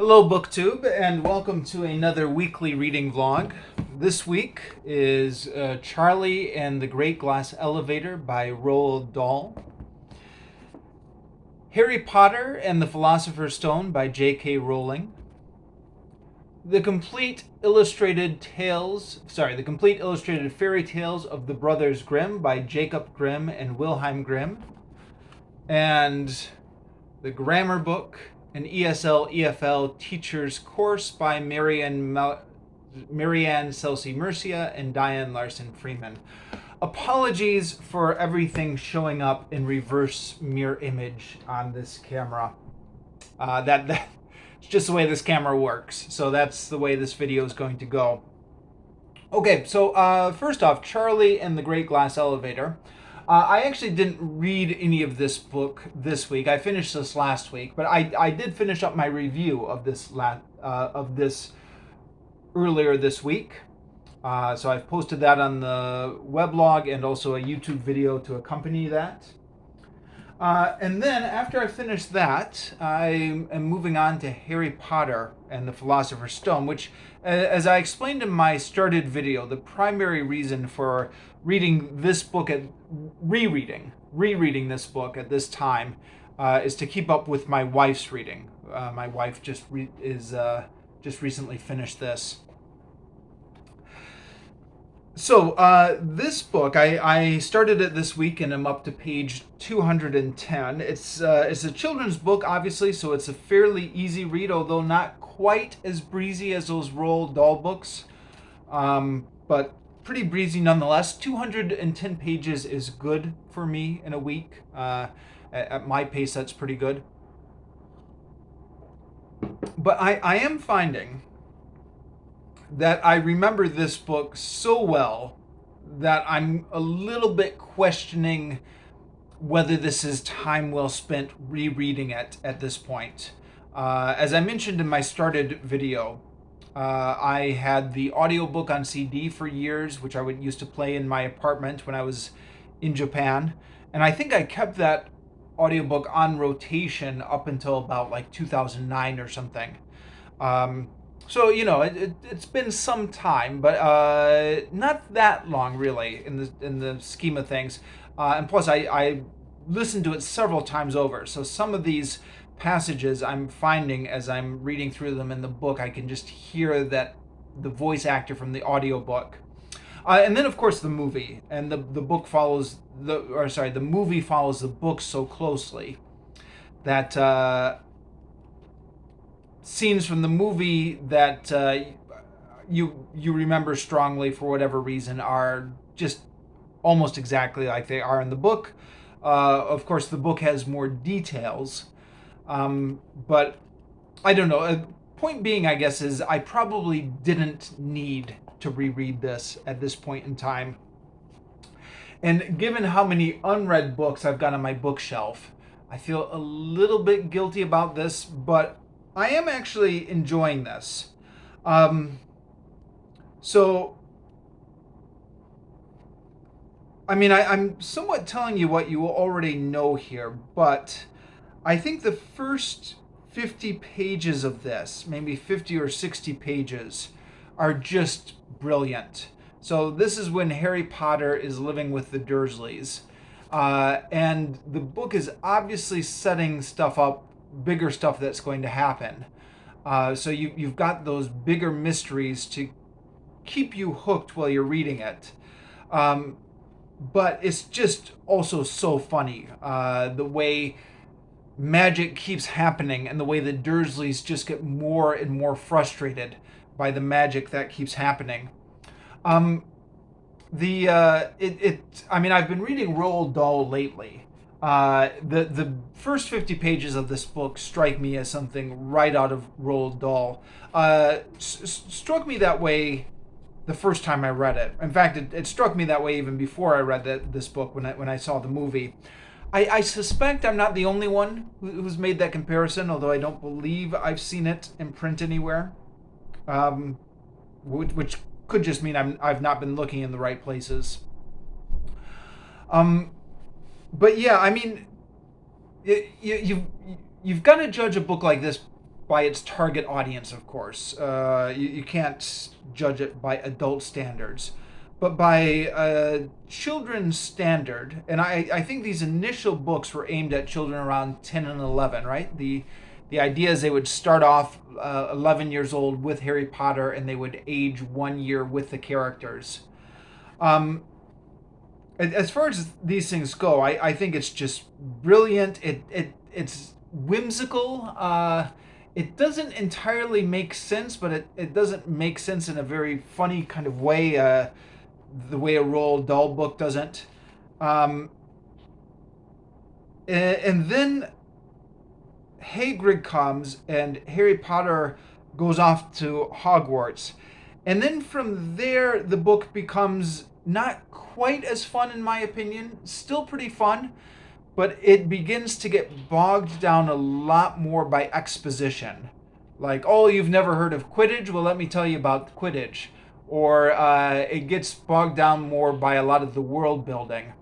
Hello, BookTube, and welcome to another weekly reading vlog. This week is Charlie and the Great Glass Elevator by Roald Dahl. Harry Potter and the Philosopher's Stone by J.K. Rowling. The complete illustrated fairy tales of the Brothers Grimm by Jacob Grimm and Wilhelm Grimm. And the grammar book, an ESL/EFL teacher's course by Marianne, Celce-Murcia and Diane Larsen-Freeman. Apologies for everything showing up in reverse mirror image on this camera. It's just the way this camera works, so that's the way this video is going to go. Okay, so first off, Charlie and the Great Glass Elevator. I actually didn't read any of this book this week. I finished this last week, but I did finish up my review of this earlier this week. So I've posted that on the weblog and also a YouTube video to accompany that. And then after I finish that, I am moving on to Harry Potter and the Philosopher's Stone, which, as I explained in my started video, the primary reason for reading this book rereading this book at this time, is to keep up with my wife's reading. My wife just recently finished this. So this book, I started it this week and I'm up to page 210. It's a children's book, obviously, so it's a fairly easy read, although not quite as breezy as those Roald Dahl books, but pretty breezy nonetheless. 210 pages is good for me in a week. At my pace, that's pretty good. But I am finding that I remember this book so well that I'm a little bit questioning whether this is time well spent rereading it at this point. As I mentioned in my started video, I had the audiobook on CD for years, which I used to play in my apartment when I was in Japan. And I think I kept that audiobook on rotation up until about like 2009 or something. So, you know, it's been some time, but not that long, really, in the scheme of things. And plus, I listened to it several times over. So some of these passages I'm finding as I'm reading through them in the book, I can just hear that the voice actor from the audiobook. And then, of course, the movie. And the movie follows the book so closely that scenes from the movie that you remember strongly for whatever reason are just almost exactly like they are in the book. Of course, the book has more details, but I don't know. Point being, I guess, is I probably didn't need to reread this at this point in time. And given how many unread books I've got on my bookshelf, I feel a little bit guilty about this, but I am actually enjoying this. So, I mean, I'm somewhat telling you what you already know here, but I think the first 50 pages of this, maybe 50 or 60 pages, are just brilliant. So this is when Harry Potter is living with the Dursleys. And the book is obviously setting stuff up, bigger stuff that's going to happen. So you've got those bigger mysteries to keep you hooked while you're reading it. But it's just also so funny, the way magic keeps happening and the way the Dursleys just get more and more frustrated by the magic that keeps happening. I mean, I've been reading Roald Dahl lately. The first 50 pages of this book strike me as something right out of Roald Dahl. Struck me that way the first time I read it. In fact, it struck me that way even before I read this book when I saw the movie. I suspect I'm not the only one who's made that comparison, although I don't believe I've seen it in print anywhere, which could just mean I've not been looking in the right places. But yeah, I mean, you've got to judge a book like this by its target audience, of course. You can't judge it by adult standards, but by children's standard. And I think these initial books were aimed at children around 10 and 11, right? The idea is they would start off 11 years old with Harry Potter, and they would age 1 year with the characters. As far as these things go, I think it's just brilliant. It's whimsical. It doesn't entirely make sense, but it doesn't make sense in a very funny kind of way, the way a Roald Dahl book doesn't. And then Hagrid comes, and Harry Potter goes off to Hogwarts. And then from there, the book becomes not quite as fun, in my opinion. Still pretty fun, but it begins to get bogged down a lot more by exposition. Like, oh, you've never heard of Quidditch? Well, let me tell you about Quidditch. Or it gets bogged down more by a lot of the world building.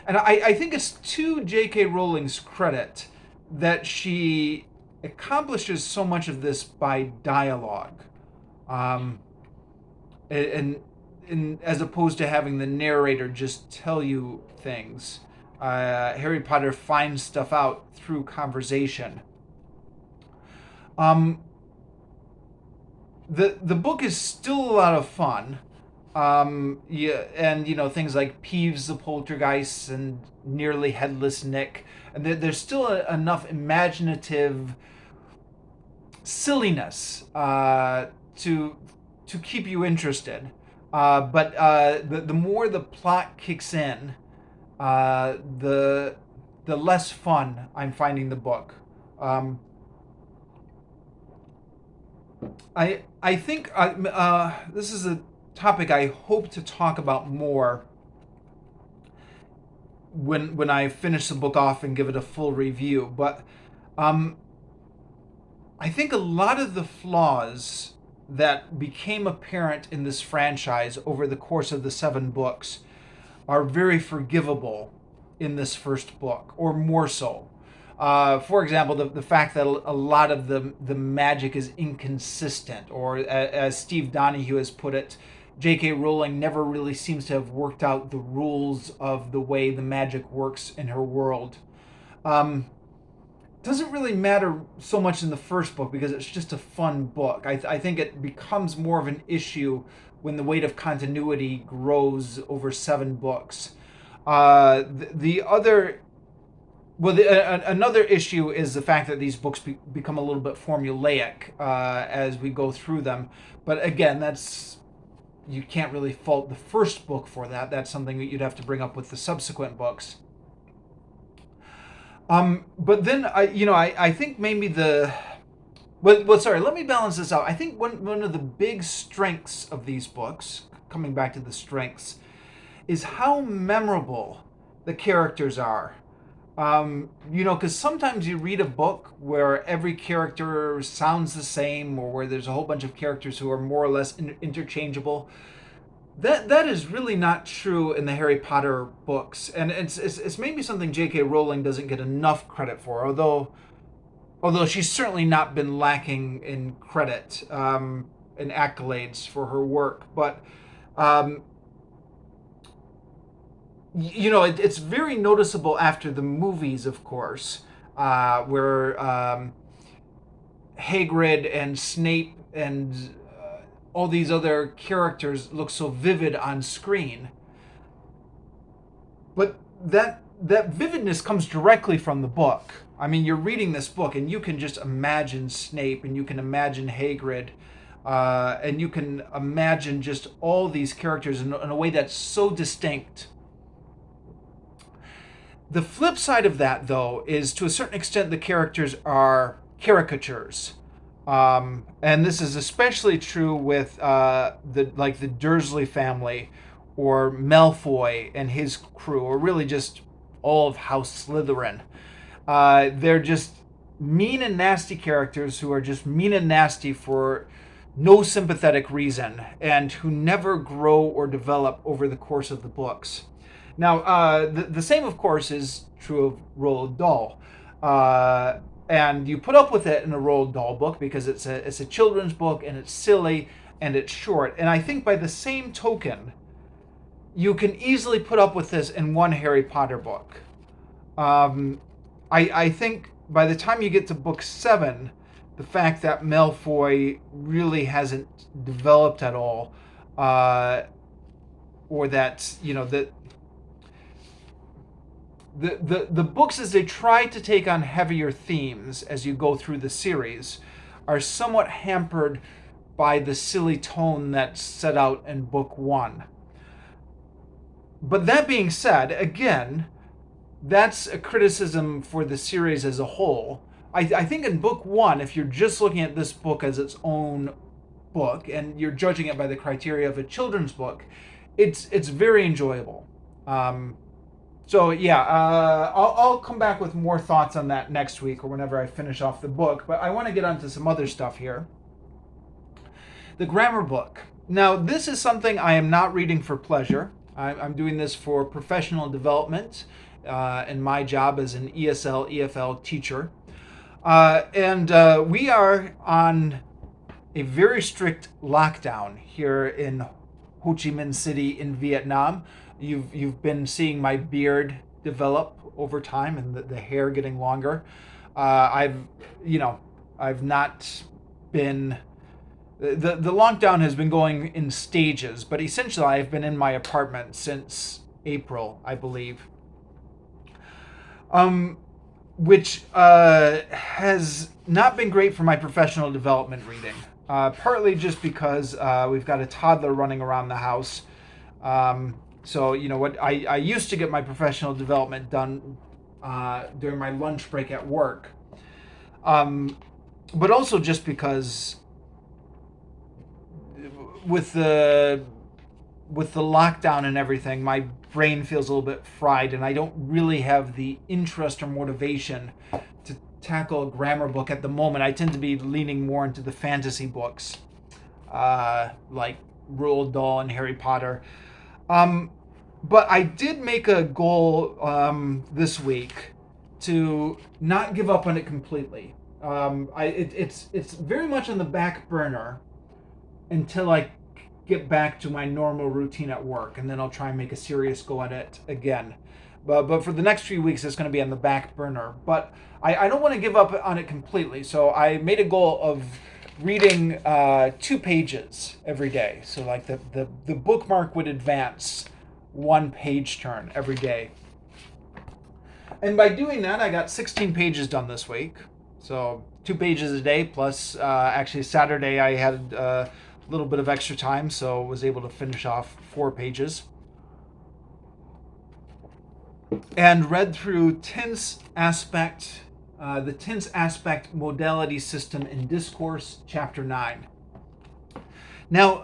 And I think it's to J.K. Rowling's credit that she accomplishes so much of this by dialogue. And as opposed to having the narrator just tell you things. Harry Potter finds stuff out through conversation. The book is still a lot of fun. Yeah, and things like Peeves the Poltergeist and Nearly Headless Nick, and there's still enough imaginative silliness to keep you interested. But the more the plot kicks in, the less fun I'm finding the book. I think this is a topic I hope to talk about more when I finish the book off and give it a full review. But I think a lot of the flaws that became apparent in this franchise over the course of the 7 books are very forgivable in this first book, or more so. For example, the fact that a lot of the magic is inconsistent, or as Steve Donahue has put it, J.K. Rowling never really seems to have worked out the rules of the way the magic works in her world. Doesn't really matter so much in the first book because it's just a fun book. I think it becomes more of an issue when the weight of continuity grows over 7 books. Another issue is the fact that these books become a little bit formulaic as we go through them. But again, you can't really fault the first book for that. That's something that you'd have to bring up with the subsequent books. But then I think maybe sorry, let me balance this out. I think one of the big strengths of these books, coming back to the strengths, is how memorable the characters are. Because sometimes you read a book where every character sounds the same, or where there's a whole bunch of characters who are more or less interchangeable. That is really not true in the Harry Potter books, and it's maybe something J.K. Rowling doesn't get enough credit for, although she's certainly not been lacking in credit and accolades for her work. But it's very noticeable after the movies, of course, where Hagrid and Snape and all these other characters look so vivid on screen. But that vividness comes directly from the book. I mean, you're reading this book and you can just imagine Snape, and you can imagine Hagrid, and you can imagine just all these characters in a way that's so distinct. The flip side of that, though, is to a certain extent the characters are caricatures. And this is especially true with the Dursley family, or Malfoy and his crew, or really just all of House Slytherin. They're just mean and nasty characters who are just mean and nasty for no sympathetic reason, and who never grow or develop over the course of the books. Now, the same, of course, is true of Roald Dahl. and you put up with it in a Roald Dahl book because it's a children's book and it's silly and it's short. And I think by the same token, you can easily put up with this in one Harry Potter book. I think by the time you get to book 7, the fact that Malfoy really hasn't developed at all, or that, you know, that the books, as they try to take on heavier themes as you go through the series, are somewhat hampered by the silly tone that's set out in book 1. But that being said, again, that's a criticism for the series as a whole. I think in book 1, if you're just looking at this book as its own book and you're judging it by the criteria of a children's book, it's very enjoyable. So yeah, I'll come back with more thoughts on that next week or whenever I finish off the book. But I want to get onto some other stuff here. The grammar book. Now, this is something I am not reading for pleasure. I'm doing this for professional development in my job as an ESL, EFL teacher. And we are on a very strict lockdown here in Ho Chi Minh City in Vietnam. You've been seeing my beard develop over time and the hair getting longer. I've not been... The lockdown has been going in stages, but essentially I've been in my apartment since April, I believe. Which has not been great for my professional development reading. Partly just because we've got a toddler running around the house. So, you know what, I used to get my professional development done during my lunch break at work. But also just because with the lockdown and everything, my brain feels a little bit fried, and I don't really have the interest or motivation to tackle a grammar book at the moment. I tend to be leaning more into the fantasy books, like Roald Dahl and Harry Potter. But I did make a goal this week to not give up on it completely. It's very much on the back burner until I get back to my normal routine at work, and then I'll try and make a serious go at it again. But for the next few weeks, it's going to be on the back burner. But I don't want to give up on it completely, so I made a goal of reading 2 pages every day. So like the bookmark would advance 1 page turn every day. And by doing that, I got 16 pages done this week. So 2 pages a day, plus actually Saturday I had a little bit of extra time, so was able to finish off 4 pages. And read through the tense aspect modality system in discourse, chapter 9. Now,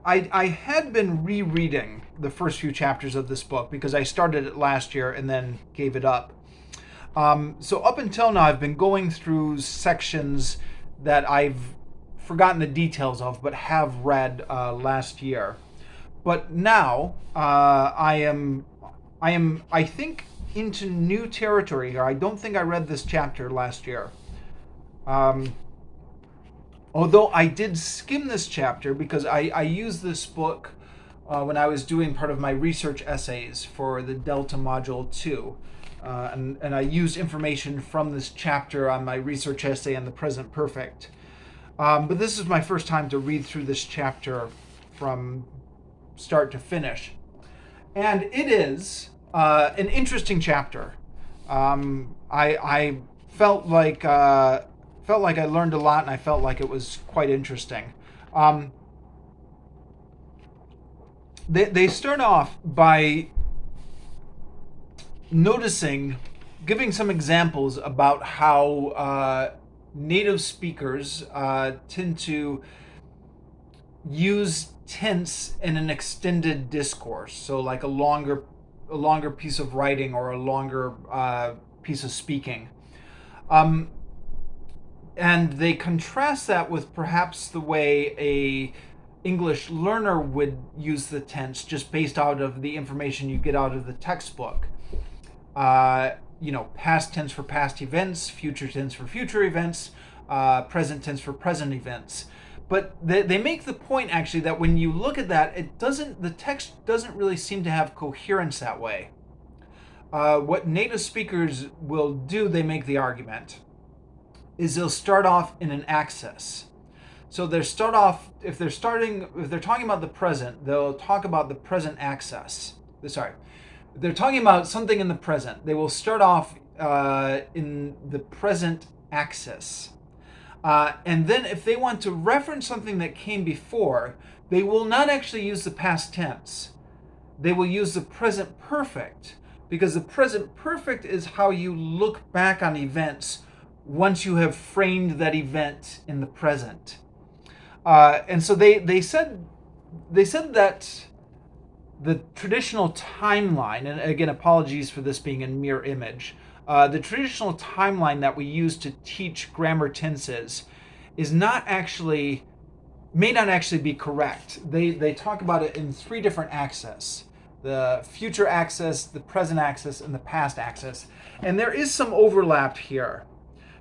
I had been rereading the first few chapters of this book because I started it last year and then gave it up. So up until now, I've been going through sections that I've forgotten the details of, but have read last year. But now I am, I think, into new territory here. I don't think I read this chapter last year. Although I did skim this chapter because I used this book when I was doing part of my research essays for the Delta Module 2. And I used information from this chapter on my research essay on the present perfect. But this is my first time to read through this chapter from start to finish. And it is an interesting chapter. I felt like I learned a lot, and I felt like it was quite interesting. They start off by giving some examples about how native speakers tend to use tense in an extended discourse. So like a longer piece of writing or a longer piece of speaking. And they contrast that with perhaps the way a English learner would use the tense just based out of the information you get out of the textbook. past tense for past events, future tense for future events, present tense for present events. But they make the point actually that when you look at that, the text doesn't really seem to have coherence that way. What native speakers will do, they make the argument, is they'll start off in an access. So they start off, if they're talking about the present, they'll talk about the present access. Sorry, if they're talking about something in the present, they will start off in the present access. And then if they want to reference something that came before, they will not actually use the past tense. They will use the present perfect, because the present perfect is how you look back on events once you have framed that event in the present. And so they said that the traditional timeline, and again, apologies for this being a mirror image, the traditional timeline that we use to teach grammar tenses may not actually be correct. They talk about it in three different axes: the future axis, the present axis, and the past axis. And there is some overlap here.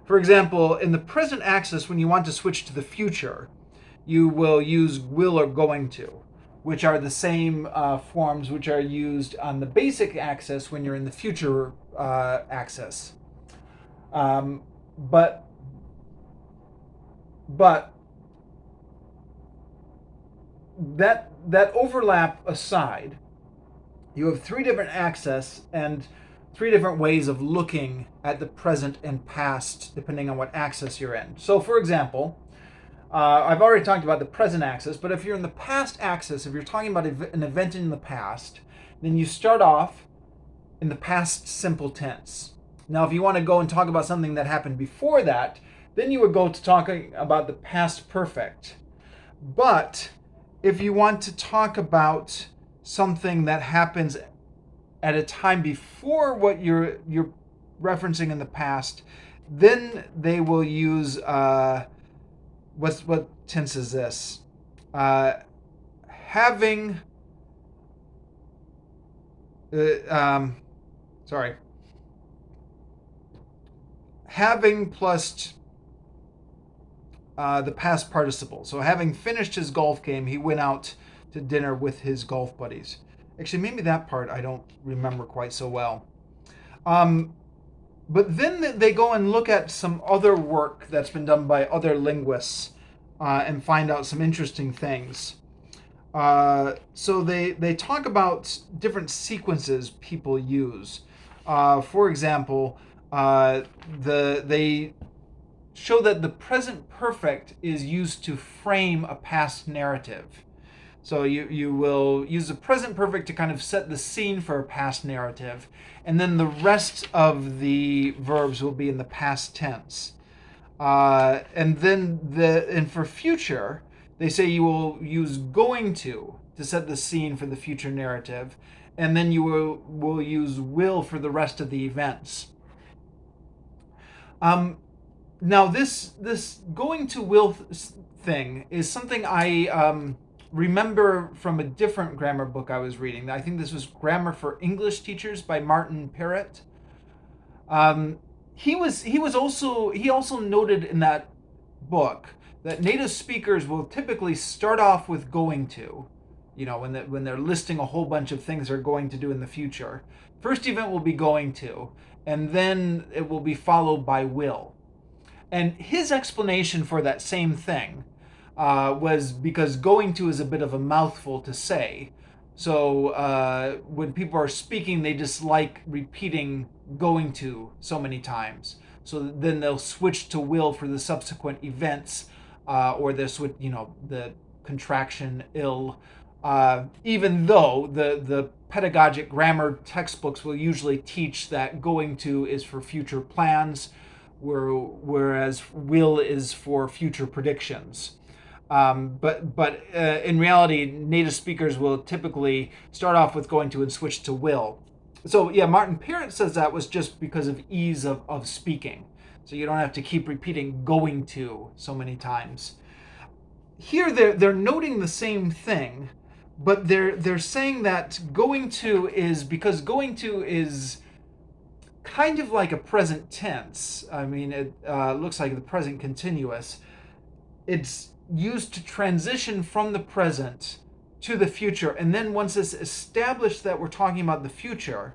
For example, in the present axis, when you want to switch to the future, you will use will or going to, which are the same forms which are used on the basic axis when you're in the future axis. But that overlap aside, you have three different axes and three different ways of looking at the present and past, depending on what axis you're in. So, for example, I've already talked about the present axis, but if you're in the past axis, if you're talking about an event in the past, then you start off in the past simple tense. Now, if you want to go and talk about something that happened before that, then you would go to talking about the past perfect. But if you want to talk about something that happens at a time before what you're referencing in the past, then they will use what tense is this? Having plus the past participle. So having finished his golf game, he went out to dinner with his golf buddies. Actually, maybe that part I don't remember quite so well. But then they go and look at some other work that's been done by other linguists and find out some interesting things. So they talk about different sequences people use. For example, they show that the present perfect is used to frame a past narrative. So you will use the present perfect to kind of set the scene for a past narrative, and then the rest of the verbs will be in the past tense. And for future, they say you will use going to set the scene for the future narrative, and then you will use will for the rest of the events. Now this going to will thing is something I remember from a different grammar book I was reading. I think this was Grammar for English Teachers by Martin Parrott. He also noted in that book that native speakers will typically start off with going to, when they're listing a whole bunch of things they're going to do in the future. First event will be going to, and then it will be followed by will. And his explanation for that same thing was because going to is a bit of a mouthful to say. So when people are speaking, they just like repeating going to so many times. So then they'll switch to will for the subsequent events, or they'll switch, the contraction ill. Even though the pedagogic grammar textbooks will usually teach that going to is for future plans, whereas will is for future predictions. But in reality, native speakers will typically start off with going to and switch to will. So yeah, Martin Parrott says that was just because of ease of speaking. So you don't have to keep repeating going to so many times. Here they're noting the same thing, but they're saying that going to is because going to is kind of like a present tense. I mean, it looks like the present continuous. It's used to transition from the present to the future. And then once it's established that we're talking about the future,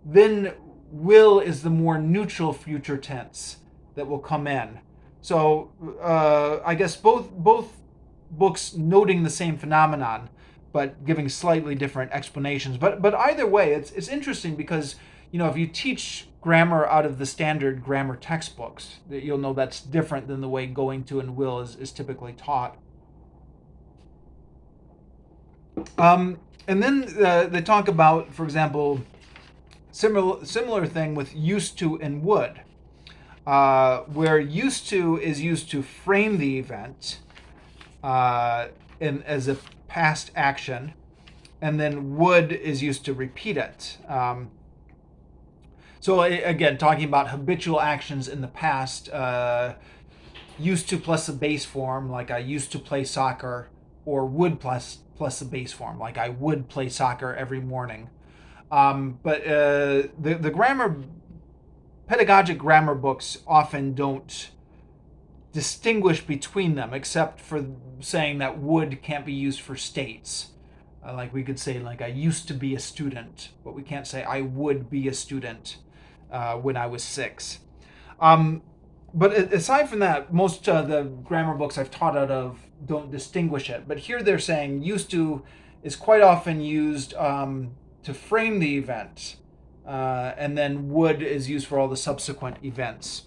then will is the more neutral future tense that will come in. So I guess both books noting the same phenomenon, but giving slightly different explanations. But either way, it's interesting because if you teach grammar out of the standard grammar textbooks, you'll know that's different than the way going to and will is typically taught. And then they talk about, for example, similar thing with used to and would, where used to is used to frame the event as a past action, and then would is used to repeat it. So again, talking about habitual actions in the past, used to plus a base form, like I used to play soccer, or would plus a base form, like I would play soccer every morning. But the pedagogic grammar books often don't distinguish between them, except for saying that would can't be used for states. Like we could say, like I used to be a student, but we can't say I would be a student when I was 6. But aside from that, most of the grammar books I've taught out of don't distinguish it. But here they're saying used to is quite often used to frame the event, and then would is used for all the subsequent events.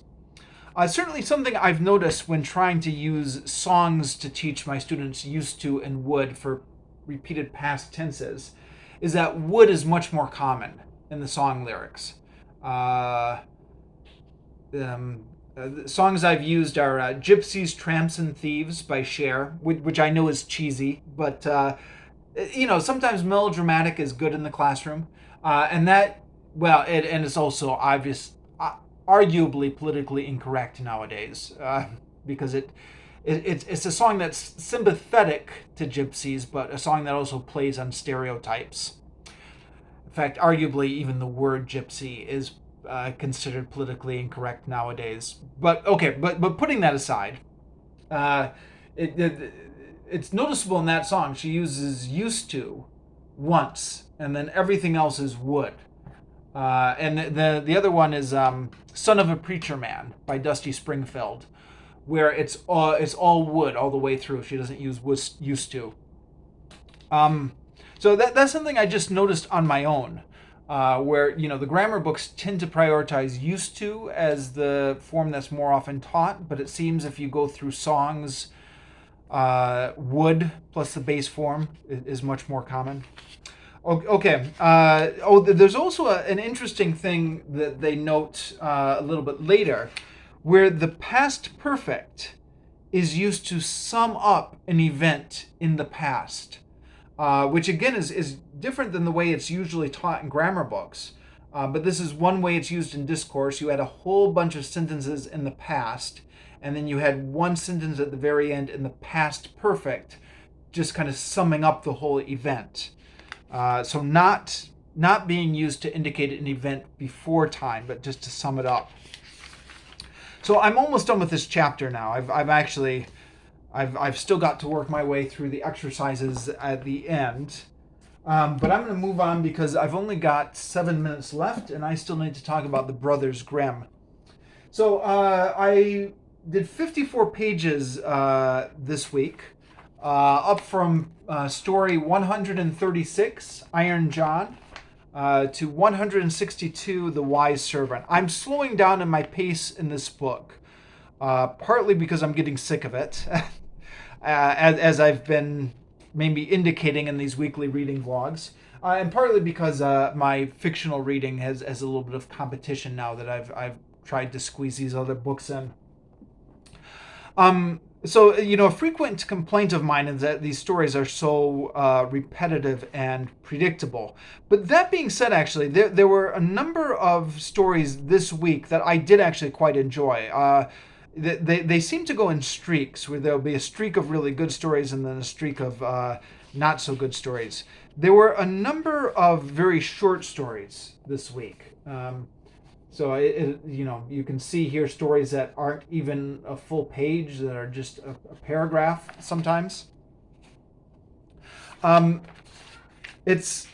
Certainly something I've noticed when trying to use songs to teach my students used to and would for repeated past tenses is that would is much more common in the song lyrics. The songs I've used are Gypsies, Tramps, and Thieves by Cher, which I know is cheesy, but sometimes melodramatic is good in the classroom. And it's also arguably politically incorrect nowadays, because it's a song that's sympathetic to gypsies, but a song that also plays on stereotypes. In fact, arguably even the word gypsy is considered politically incorrect nowadays. But okay, but putting that aside, it's noticeable in that song she uses used to once, and then everything else is would. And the other one is Son of a Preacher Man by Dusty Springfield, where it's all would all the way through. She doesn't use was used to. So that's something I just noticed on my own, where the grammar books tend to prioritize used to as the form that's more often taught, but it seems if you go through songs, would plus the base form is much more common. Okay. There's also an interesting thing that they note a little bit later, where the past perfect is used to sum up an event in the past, which again is different than the way it's usually taught in grammar books. But this is one way it's used in discourse. You had a whole bunch of sentences in the past, and then you had one sentence at the very end in the past perfect, just kind of summing up the whole event. So not being used to indicate an event before time, but just to sum it up. So I'm almost done with this chapter now. I've still got to work my way through the exercises at the end. But I'm going to move on because I've only got 7 minutes left, and I still need to talk about the Brothers Grimm. So I did 54 pages this week. Up from story 136, Iron John, to 162, The Wise Servant. I'm slowing down in my pace in this book, partly because I'm getting sick of it, as I've been maybe indicating in these weekly reading vlogs, and partly because my fictional reading has a little bit of competition now that I've tried to squeeze these other books in. So, a frequent complaint of mine is that these stories are so repetitive and predictable. But that being said, actually, there were a number of stories this week that I did actually quite enjoy. They seem to go in streaks, where there'll be a streak of really good stories and then a streak of not so good stories. There were a number of very short stories this week. So you can see here stories that aren't even a full page, that are just a paragraph sometimes. Um, it's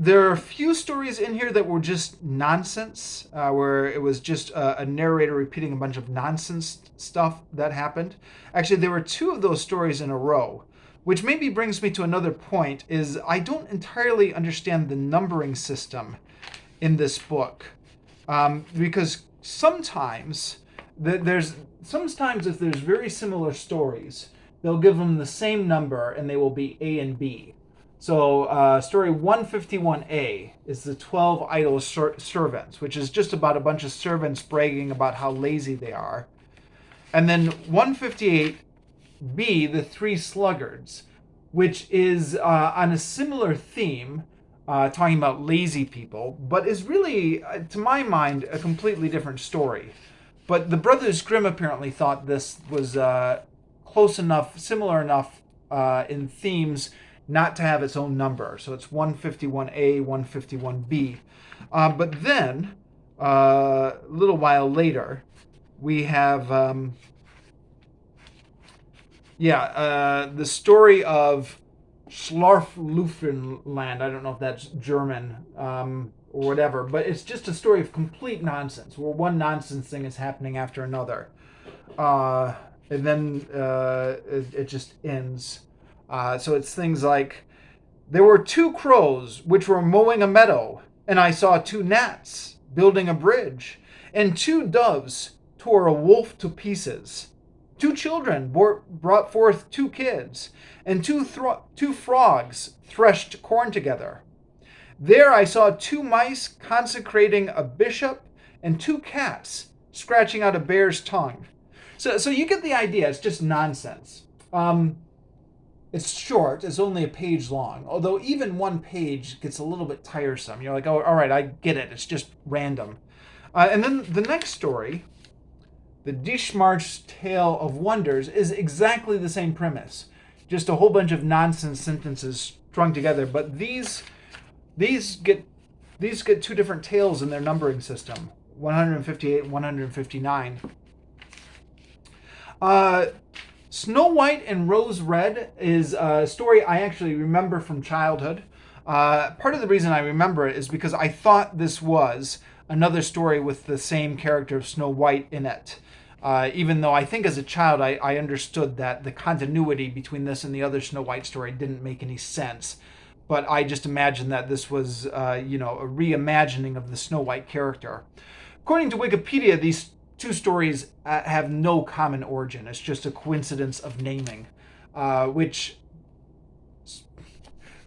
There are a few stories in here that were just nonsense, where it was just a narrator repeating a bunch of nonsense stuff that happened. Actually, there were two of those stories in a row, which maybe brings me to another point, is I don't entirely understand the numbering system in this book. Because sometimes if there's very similar stories, they'll give them the same number and they will be A and B. So story 151A is the 12 idle servants, which is just about a bunch of servants bragging about how lazy they are. And then 158B, the three sluggards, which is on a similar theme, talking about lazy people, but is really, to my mind, a completely different story. But the Brothers Grimm apparently thought this was close enough, similar enough in themes, not to have its own number. So it's 151A, 151B. But then, a little while later, we have, the story of Schlaflufenland. I don't know if that's German or whatever, but it's just a story of complete nonsense, where one nonsense thing is happening after another. And then it just ends. So it's things like, there were two crows which were mowing a meadow, and I saw two gnats building a bridge, and two doves tore a wolf to pieces. Two children brought forth two kids, and two frogs threshed corn together. There I saw two mice consecrating a bishop, and two cats scratching out a bear's tongue. So you get the idea. It's just nonsense. It's short. It's only a page long. Although even one page gets a little bit tiresome. You're like, oh, all right, I get it. It's just random. And then the next story, The Dishmarsh's Tale of Wonders, is exactly the same premise. Just a whole bunch of nonsense sentences strung together. But these get two different tales in their numbering system. 158 and 159. Snow White and Rose Red is a story I actually remember from childhood. Part of the reason I remember it is because I thought this was another story with the same character of Snow White in it. Even though I think as a child I understood that the continuity between this and the other Snow White story didn't make any sense. But I just imagined that this was, a reimagining of the Snow White character. According to Wikipedia, these two stories have no common origin. It's just a coincidence of naming, which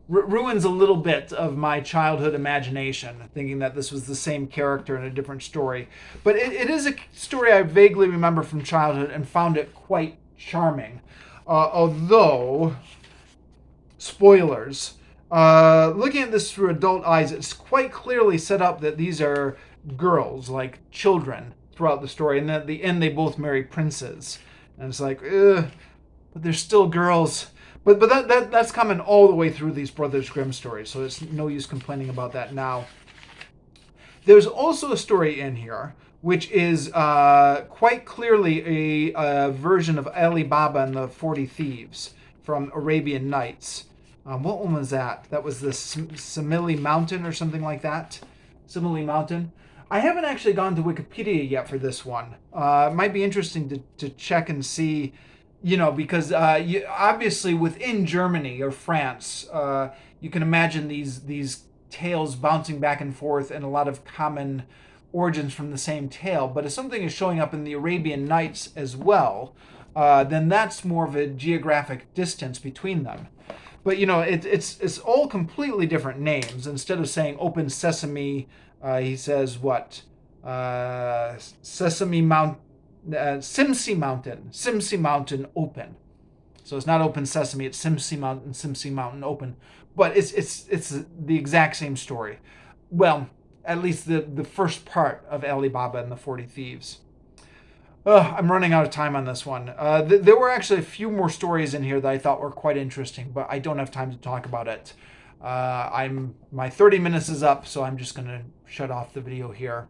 ruins a little bit of my childhood imagination, thinking that this was the same character in a different story. But it is a story I vaguely remember from childhood and found it quite charming. Although, spoilers, looking at this through adult eyes, it's quite clearly set up that these are girls, like children, throughout the story, and then at the end they both marry princes, and it's like, ugh, but they're still girls. But that's common all the way through these Brothers Grimm stories, so it's no use complaining about that now. There's also a story in here which is quite clearly a version of Ali Baba and the 40 Thieves from Arabian Nights. What one was that? That was the Simili Mountain or something like that. Simili Mountain. I haven't actually gone to Wikipedia yet for this one. It might be interesting to check and see, because obviously within Germany or France, you can imagine these tales bouncing back and forth and a lot of common origins from the same tale. But if something is showing up in the Arabian Nights as well, then that's more of a geographic distance between them. But it's all completely different names. Instead of saying Open Sesame, he says what? Sesame Mount, Simsy Mountain Open. So it's not Open Sesame, it's Simsy Mountain Open. But it's the exact same story. Well, at least the first part of Ali Baba and the 40 Thieves. I'm running out of time on this one. There were actually a few more stories in here that I thought were quite interesting, but I don't have time to talk about it. My 30 minutes is up, so I'm just going to shut off the video here.